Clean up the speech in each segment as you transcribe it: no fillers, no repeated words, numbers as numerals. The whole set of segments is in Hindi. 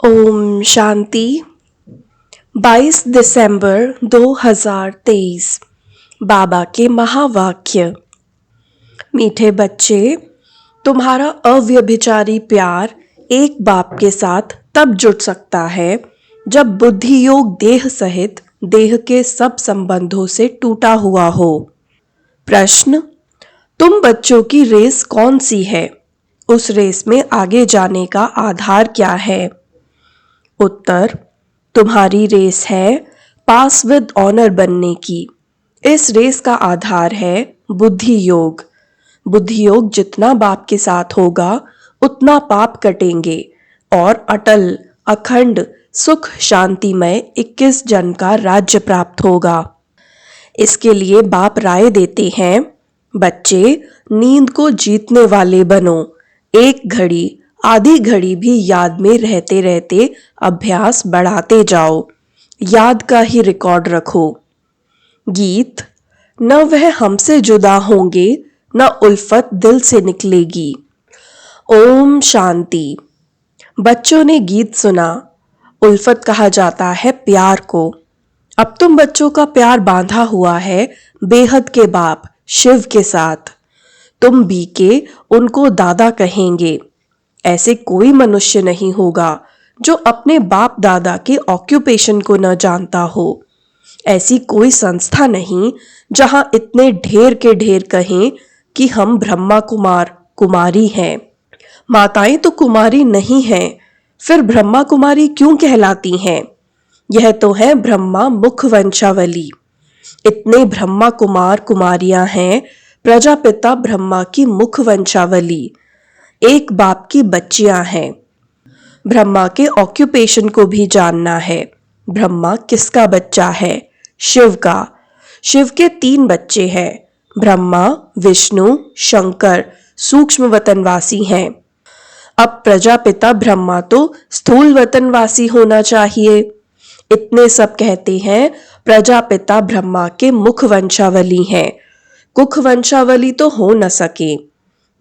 ओम शांति। 22 दिसंबर 2023। बाबा के महावाक्य। मीठे बच्चे, तुम्हारा अव्यभिचारी प्यार एक बाप के साथ तब जुट सकता है जब बुद्धि योग देह सहित देह के सब संबंधों से टूटा हुआ हो। प्रश्न: तुम बच्चों की रेस कौन सी है? उस रेस में आगे जाने का आधार क्या है? उत्तर: तुम्हारी रेस है पास विद ऑनर बनने की। इस रेस का आधार है बुद्धि योग। बुद्धि योग जितना बाप के साथ होगा उतना पाप कटेंगे और अटल अखंड सुख शांतिमय 21 जन्म का राज्य प्राप्त होगा। इसके लिए बाप राय देते हैं, बच्चे नींद को जीतने वाले बनो। एक घड़ी आधी घड़ी भी याद में रहते रहते अभ्यास बढ़ाते जाओ। याद का ही रिकॉर्ड रखो। गीत: न वह हमसे जुदा होंगे, न उल्फत दिल से निकलेगी। ओम शांति। बच्चों ने गीत सुना। उल्फत कहा जाता है प्यार को। अब तुम बच्चों का प्यार बांधा हुआ है बेहद के बाप शिव के साथ। तुम बी के उनको दादा कहेंगे। ऐसे कोई मनुष्य नहीं होगा जो अपने बाप दादा के ऑक्यूपेशन को न जानता हो। ऐसी कोई संस्था नहीं जहां इतने ढेर के ढेर कहें कि हम ब्रह्मा कुमार कुमारी हैं। माताएं तो कुमारी नहीं हैं, फिर ब्रह्मा कुमारी क्यों कहलाती हैं? यह तो है ब्रह्मा मुख वंशावली। इतने ब्रह्मा कुमार कुमारियां हैं, प्रजापिता ब्रह्मा की मुख वंशावली। एक बाप की बच्चियां हैं। ब्रह्मा के ऑक्यूपेशन को भी जानना है। ब्रह्मा किसका बच्चा है? शिव का। शिव के 3 बच्चे हैं, ब्रह्मा, विष्णु, शंकर सूक्ष्म वतनवासी हैं। अब प्रजापिता ब्रह्मा तो स्थूल वतनवासी होना चाहिए। इतने सब कहते हैं प्रजापिता ब्रह्मा के मुख वंशावली हैं। कुख वंशावली तो हो न सके।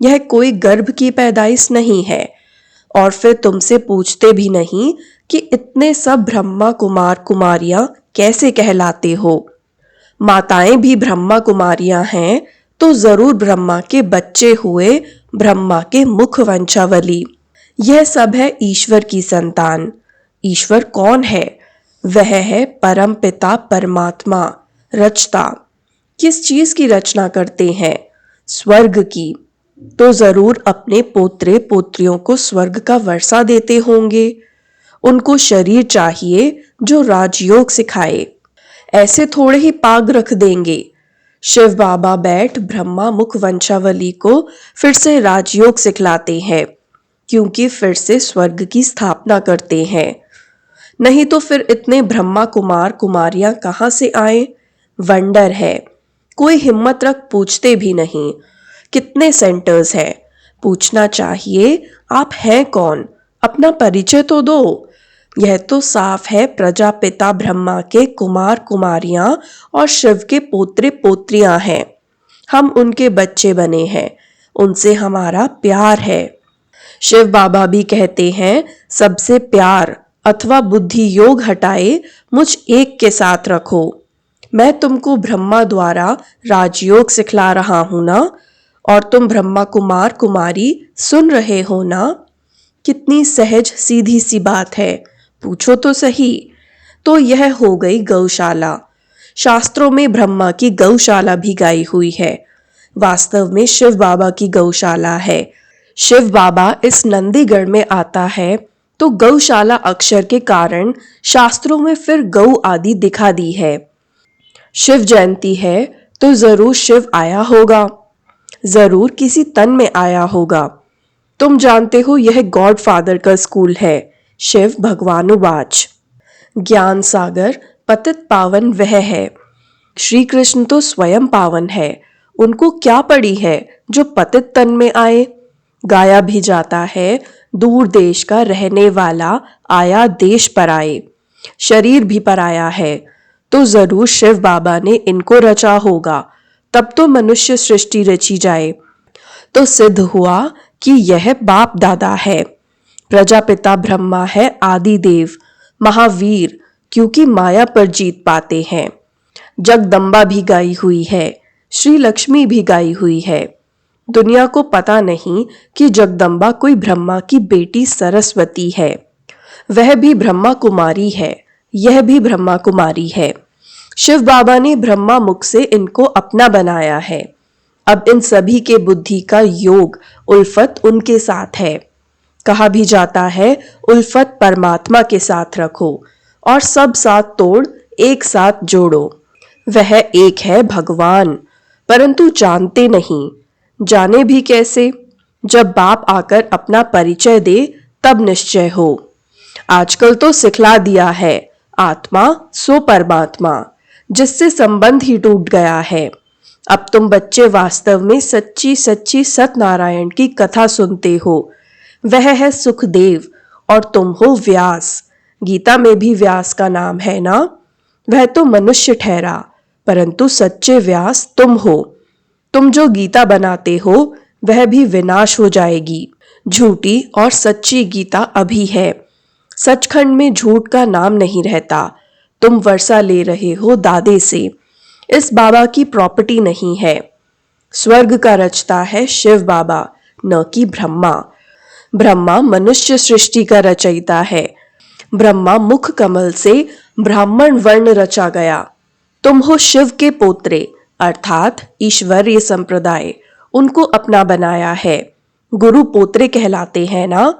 यह कोई गर्भ की पैदाइश नहीं है। और फिर तुमसे पूछते भी नहीं कि इतने सब ब्रह्मा कुमार कुमारियां कैसे कहलाते हो। माताएं भी ब्रह्मा कुमारियां हैं तो जरूर ब्रह्मा के बच्चे हुए, ब्रह्मा के मुख वंशावली। यह सब है ईश्वर की संतान। ईश्वर कौन है? वह है परम पिता परमात्मा, रचता। किस चीज की रचना करते हैं? स्वर्ग की। तो जरूर अपने पोत्रे पोत्रियों को स्वर्ग का वर्षा देते होंगे। उनको शरीर चाहिए जो राजयोग सिखाए। ऐसे थोड़े ही पाग रख देंगे। शिव बाबा बैठ ब्रह्मा मुख वंशावली को फिर से राजयोग सिखलाते हैं, क्योंकि फिर से स्वर्ग की स्थापना करते हैं। नहीं तो फिर इतने ब्रह्मा कुमार कुमारियां कहां से आए? वंडर है। कोई हिम्मत रख पूछते भी नहीं। कितने सेंटर्स हैं? पूछना चाहिए, आप हैं कौन? अपना परिचय तो दो। यह तो साफ है प्रजापिता ब्रह्मा के कुमार कुमारियां और शिव के पोत्रे पोत्रियां हैं। हम उनके बच्चे बने हैं, उनसे हमारा प्यार है। शिव बाबा भी कहते हैं, सबसे प्यार अथवा बुद्धि योग हटाए मुझ एक के साथ रखो। मैं तुमको ब्रह्मा द्वारा राजयोग सिखला रहा हूं ना, और तुम ब्रह्मा कुमार कुमारी सुन रहे हो ना। कितनी सहज सीधी सी बात है, पूछो तो सही। तो यह हो गई गौशाला। शास्त्रों में ब्रह्मा की गौशाला भी गाई हुई है। वास्तव में शिव बाबा की गौशाला है। शिव बाबा इस नंदीगढ़ में आता है तो गौशाला अक्षर के कारण शास्त्रों में फिर गौ आदि दिखा दी है। शिव जयंती है तो जरूर शिव आया होगा, जरूर किसी तन में आया होगा। तुम जानते हो यह गॉड फादर का स्कूल है। शिव भगवानुवाच। ज्ञान सागर पतित पावन वह है। श्री कृष्ण तो स्वयं पावन है। उनको क्या पड़ी है जो पतित तन में आए? गाया भी जाता है, दूर देश का रहने वाला आया देश पर आए। शरीर भी पराया है, तो जरूर शिव बाबा ने इनको रचा होगा। तब तो मनुष्य सृष्टि रची जाए। तो सिद्ध हुआ कि यह बाप दादा है। प्रजापिता ब्रह्मा है आदि देव, महावीर, क्योंकि माया पर जीत पाते हैं। जगदम्बा भी गाई हुई है, श्री लक्ष्मी भी गाई हुई है। दुनिया को पता नहीं कि जगदम्बा कोई ब्रह्मा की बेटी सरस्वती है। वह भी ब्रह्मा कुमारी है, यह भी ब्रह्मा कुमारी है। शिव बाबा ने ब्रह्मा मुख से इनको अपना बनाया है। अब इन सभी के बुद्धि का योग उल्फत उनके साथ है। कहा भी जाता है उल्फत परमात्मा के साथ रखो और सब साथ तोड़ एक साथ जोड़ो। वह एक है भगवान, परंतु जानते नहीं। जाने भी कैसे? जब बाप आकर अपना परिचय दे तब निश्चय हो। आजकल तो सिखला दिया है आत्मा सो परमात्मा, जिससे संबंध ही टूट गया है। अब तुम बच्चे वास्तव में सच्ची सच्ची सत्यनारायण की कथा सुनते हो। वह है सुखदेव और तुम हो व्यास। गीता में भी व्यास का नाम है ना? वह तो मनुष्य ठहरा, परंतु सच्चे व्यास तुम हो। तुम जो गीता बनाते हो वह भी विनाश हो जाएगी। झूठी और सच्ची गीता अभी है। सचखंड में झूठ का नाम नहीं रहता। तुम वर्षा ले रहे हो दादे से। इस बाबा की प्रॉपर्टी नहीं है। स्वर्ग का रचता है शिव बाबा, न कि ब्रह्मा। ब्रह्मा मनुष्य सृष्टि का रचयिता है। ब्रह्मा मुख कमल से ब्राह्मण वर्ण रचा गया। तुम हो शिव के पोत्रे, अर्थात ईश्वरीय संप्रदाय, उनको अपना बनाया है। गुरु पोत्रे कहलाते हैं ना?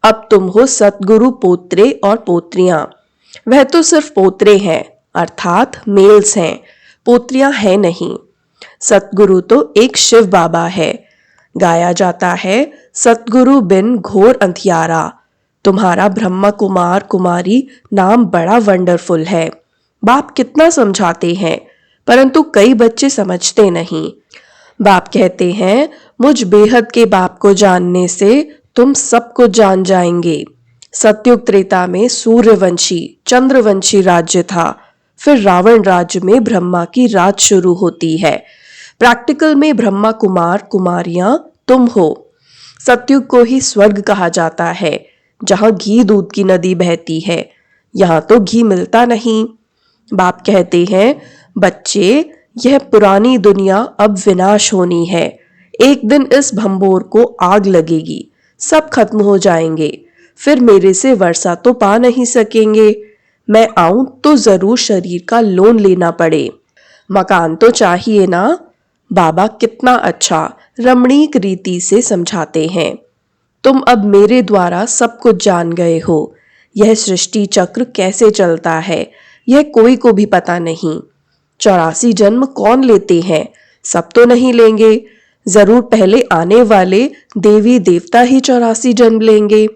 अब तुम हो सतगुरु पोत्रे और पोत्रियां। वह तो सिर्फ पोत्रे हैं, अर्थात मेल्स हैं, पोत्रियां हैं नहीं। सतगुरु तो एक शिव बाबा है। गाया जाता है सतगुरु बिन घोर अंधियारा। तुम्हारा ब्रह्मा कुमार कुमारी नाम बड़ा वंडरफुल है। बाप कितना समझाते हैं, परंतु कई बच्चे समझते नहीं। बाप कहते हैं मुझ बेहद के बाप को जानने से तुम सबको जान जाएंगे। सतयुग त्रेता में सूर्यवंशी चंद्रवंशी राज्य था। फिर रावण राज्य में ब्रह्मा की राज शुरू होती है। प्रैक्टिकल में ब्रह्मा कुमार कुमारियां तुम हो। सतयुग को ही स्वर्ग कहा जाता है, जहां घी दूध की नदी बहती है। यहाँ तो घी मिलता नहीं। बाप कहते हैं बच्चे, यह पुरानी दुनिया अब विनाश होनी है। एक दिन इस भंबोर को आग लगेगी, सब खत्म हो जाएंगे। फिर मेरे से वर्षा तो पा नहीं सकेंगे। मैं आऊं तो जरूर शरीर का लोन लेना पड़े। मकान तो चाहिए ना? बाबा कितना अच्छा रमणीक रीति से समझाते हैं। तुम अब मेरे द्वारा सब कुछ जान गए हो। यह सृष्टि चक्र कैसे चलता है यह कोई को भी पता नहीं। 84 जन्म कौन लेते हैं? सब तो नहीं लेंगे। जरूर पहले आने वाले देवी देवता ही 84 जन्म लेंगे।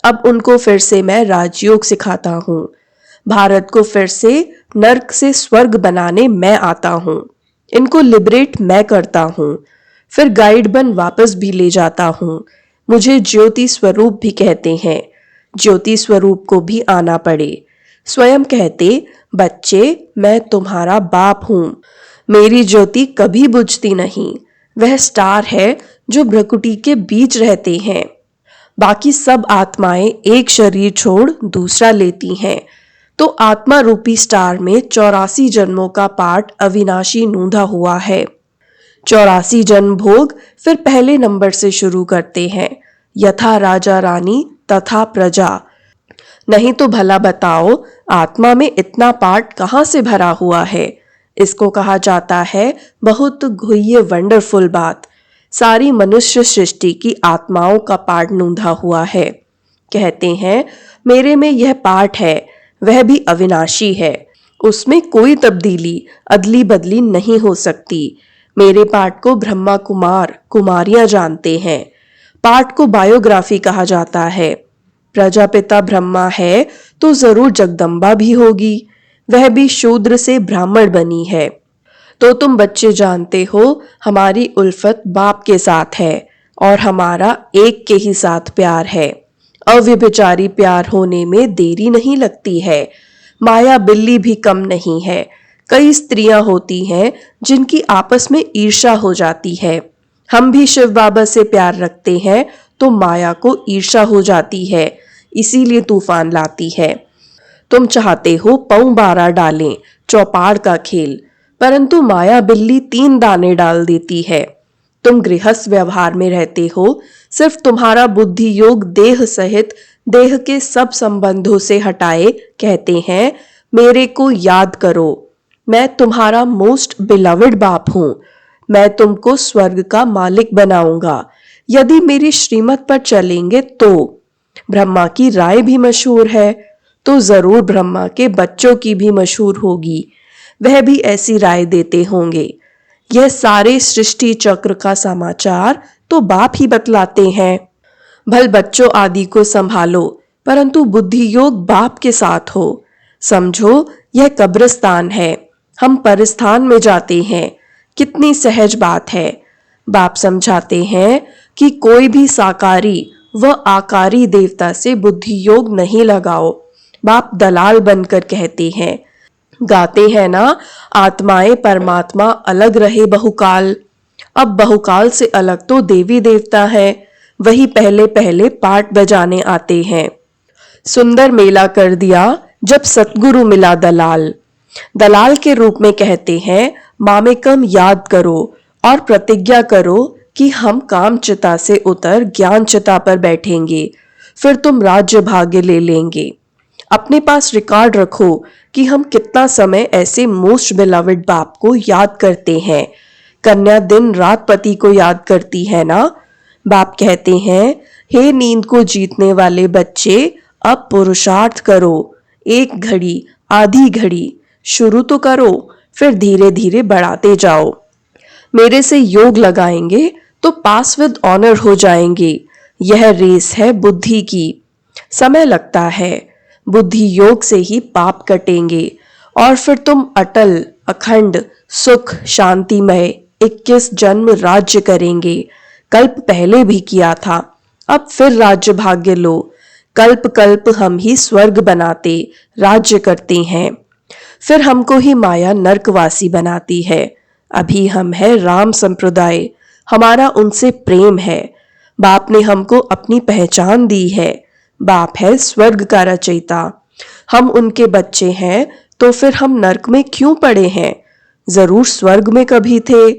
अब उनको फिर से मैं राजयोग सिखाता हूँ। भारत को फिर से नर्क से स्वर्ग बनाने मैं आता हूँ। इनको लिबरेट मैं करता हूँ। फिर गाइड बन वापस भी ले जाता हूँ। मुझे ज्योति स्वरूप भी कहते हैं। ज्योति स्वरूप को भी आना पड़े। स्वयं कहते बच्चे, मैं तुम्हारा बाप हूँ। मेरी ज्योति कभी बुझती नहीं। वह स्टार है जो भ्रकुटी के बीच रहते हैं। बाकी सब आत्माएं एक शरीर छोड़ दूसरा लेती हैं, तो आत्मा रूपी स्टार में 84 जन्मों का पाठ अविनाशी नूंधा हुआ है। 84 जन्म भोग फिर पहले नंबर से शुरू करते हैं, यथा राजा रानी तथा प्रजा। नहीं तो भला बताओ, आत्मा में इतना पाठ कहाँ से भरा हुआ है? इसको कहा जाता है बहुत गुह्य वंडरफुल बात। सारी मनुष्य सृष्टि की आत्माओं का पाठ नूंधा हुआ है। कहते हैं मेरे में यह पाठ है, वह भी अविनाशी है। उसमें कोई तब्दीली अदली बदली नहीं हो सकती। मेरे पाठ को ब्रह्मा कुमार कुमारियां जानते हैं। पाठ को बायोग्राफी कहा जाता है। प्रजापिता ब्रह्मा है तो जरूर जगदम्बा भी होगी। वह भी शूद्र से ब्राह्मण बनी है। तो तुम बच्चे जानते हो हमारी उल्फत बाप के साथ है और हमारा एक के ही साथ प्यार है। अव्यभिचारी प्यार होने में देरी नहीं लगती है। माया बिल्ली भी कम नहीं है। कई स्त्रियां होती हैं जिनकी आपस में ईर्ष्या हो जाती है। हम भी शिव बाबा से प्यार रखते हैं तो माया को ईर्ष्या हो जाती है, इसीलिए तूफान लाती है। तुम चाहते हो पौ 12 डालें, चौपाड़ का खेल, परंतु माया बिल्ली 3 दाने डाल देती है। तुम गृहस्थ व्यवहार में रहते हो, सिर्फ तुम्हारा बुद्धि योग देह सहित देह के सब संबंधों से हटाए कहते हैं मेरे को याद करो, मैं तुम्हारा मोस्ट बिलवड बाप हूं, मैं तुमको स्वर्ग का मालिक बनाऊंगा यदि मेरी श्रीमत पर चलेंगे तो। ब्रह्मा की राय भी मशहूर है, तो जरूर ब्रह्मा के बच्चों की भी मशहूर होगी, वह भी ऐसी राय देते होंगे। यह सारे सृष्टि चक्र का समाचार तो बाप ही बतलाते हैं। भल बच्चों आदि को संभालो, परंतु बुद्धि योग बाप के साथ हो। समझो यह कब्रिस्तान है, हम परस्थान में जाते हैं, कितनी सहज बात है। बाप समझाते हैं कि कोई भी साकारी व आकारी देवता से बुद्धि योग नहीं लगाओ। बाप दलाल बनकर कहते हैं, गाते हैं ना, आत्माएं परमात्मा अलग रहे बहुकाल। अब बहुकाल से अलग तो देवी देवता है, वही पहले पहले पाठ बजाने आते हैं। सुंदर मेला कर दिया जब सतगुरु मिला दलाल। दलाल के रूप में कहते हैं मामेकम याद करो और प्रतिज्ञा करो कि हम काम चिता से उतर ज्ञान चिता पर बैठेंगे, फिर तुम राज्य भाग्य ले लेंगे। अपने पास रिकॉर्ड रखो कि हम कितना समय ऐसे मोस्ट बिलवड बाप को याद करते हैं। कन्या दिन रात पति को याद करती है ना। बाप कहते हैं हे नींद को जीतने वाले बच्चे, अब पुरुषार्थ करो, एक घड़ी आधी घड़ी शुरू तो करो, फिर धीरे धीरे बढ़ाते जाओ। मेरे से योग लगाएंगे तो पास विद ऑनर हो जाएंगे। यह रेस है बुद्धि की, समय लगता है, बुद्धि योग से ही पाप कटेंगे और फिर तुम अटल अखंड सुख शांतिमय 21 जन्म राज्य करेंगे। कल्प पहले भी किया था, अब फिर राज्य भाग्य लो। कल्प कल्प हम ही स्वर्ग बनाते राज्य करते हैं, फिर हमको ही माया नरकवासी बनाती है। अभी हम है राम संप्रदाय, हमारा उनसे प्रेम है। बाप ने हमको अपनी पहचान दी है, बाप है स्वर्ग का रचयिता। हम उनके बच्चे हैं तो फिर हम नरक में क्यों पड़े हैं, जरूर स्वर्ग में कभी थे।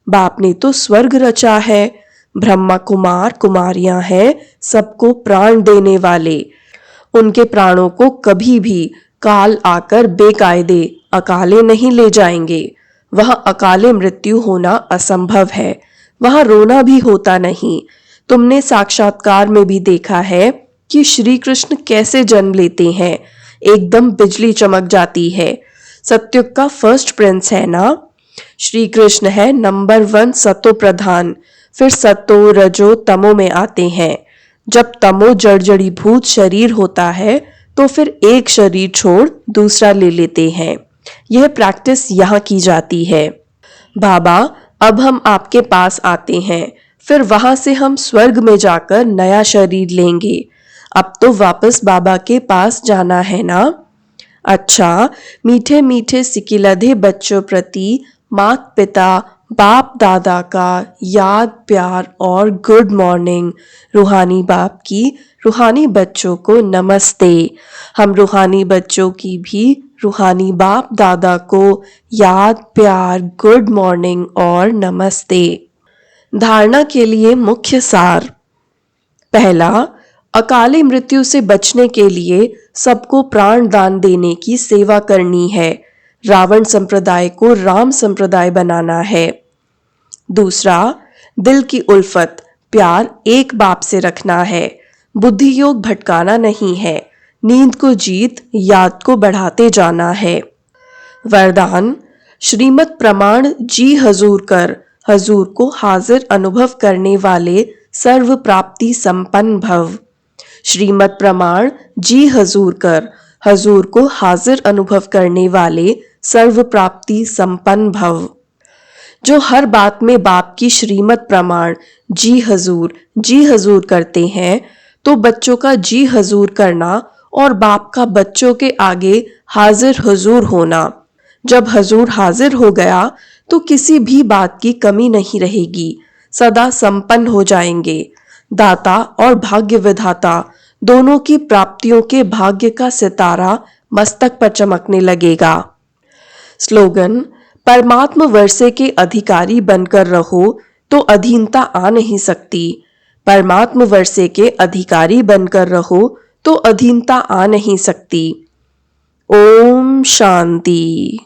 बाप ने तो स्वर्ग रचा है। ब्रह्मा कुमार कुमारियां हैं सबको प्राण देने वाले, उनके प्राणों को कभी भी काल आकर बेकायदे अकाले नहीं ले जाएंगे। वहां अकाले मृत्यु होना असंभव है, वहां रोना भी होता नहीं। तुमने साक्षात्कार में भी देखा है कि श्री कृष्ण कैसे जन्म लेते हैं, एकदम बिजली चमक जाती है। सत्युग का फर्स्ट प्रिंस है ना। श्री कृष्ण है नंबर 1 सतो प्रधान, फिर सतो रजो तमो में आते हैं। जब तमो जड़जड़ी भूत शरीर होता है तो फिर एक शरीर छोड़ दूसरा ले लेते हैं। यह प्रैक्टिस यहाँ की जाती है। बाबा अब हम आपके पास आते हैं, फिर वहां से हम स्वर्ग में जाकर नया शरीर लेंगे। अब तो वापस बाबा के पास जाना है ना। अच्छा, मीठे मीठे सिकिलधे बच्चों प्रति माता पिता बाप दादा का याद प्यार और गुड मॉर्निंग। रूहानी बाप की रूहानी बच्चों को नमस्ते। हम रूहानी बच्चों की भी रूहानी बाप दादा को याद प्यार गुड मॉर्निंग और नमस्ते। धारणा के लिए मुख्य सार। पहला, अकाली मृत्यु से बचने के लिए सबको प्राण दान देने की सेवा करनी है। रावण संप्रदाय को राम संप्रदाय बनाना है। दूसरा, दिल की उल्फत प्यार एक बाप से रखना है। बुद्धि योग भटकाना नहीं है, नींद को जीत याद को बढ़ाते जाना है। वरदान, श्रीमत प्रमाण जी हजूर कर, हजूर को हाजिर अनुभव करने वाले सर्व प्राप्ति संपन्न भव। श्रीमत प्रमाण जी हजूर कर, हजूर को हाजिर अनुभव करने वाले सर्व प्राप्ति संपन्न भव। जो हर बात में बाप की श्रीमत प्रमाण जी हजूर करते हैं, तो बच्चों का जी हजूर करना और बाप का बच्चों के आगे हाजिर हजूर होना। जब हजूर हाजिर हो गया तो किसी भी बात की कमी नहीं रहेगी, सदा संपन्न हो जाएंगे। दाता और भाग्य विधाता दोनों की प्राप्तियों के भाग्य का सितारा मस्तक पर चमकने लगेगा। स्लोगन: परमात्म वर्षे के अधिकारी बनकर रहो तो अधीनता आ नहीं सकती। परमात्म वर्षे के अधिकारी बनकर रहो तो अधीनता आ नहीं सकती। ओम शांति।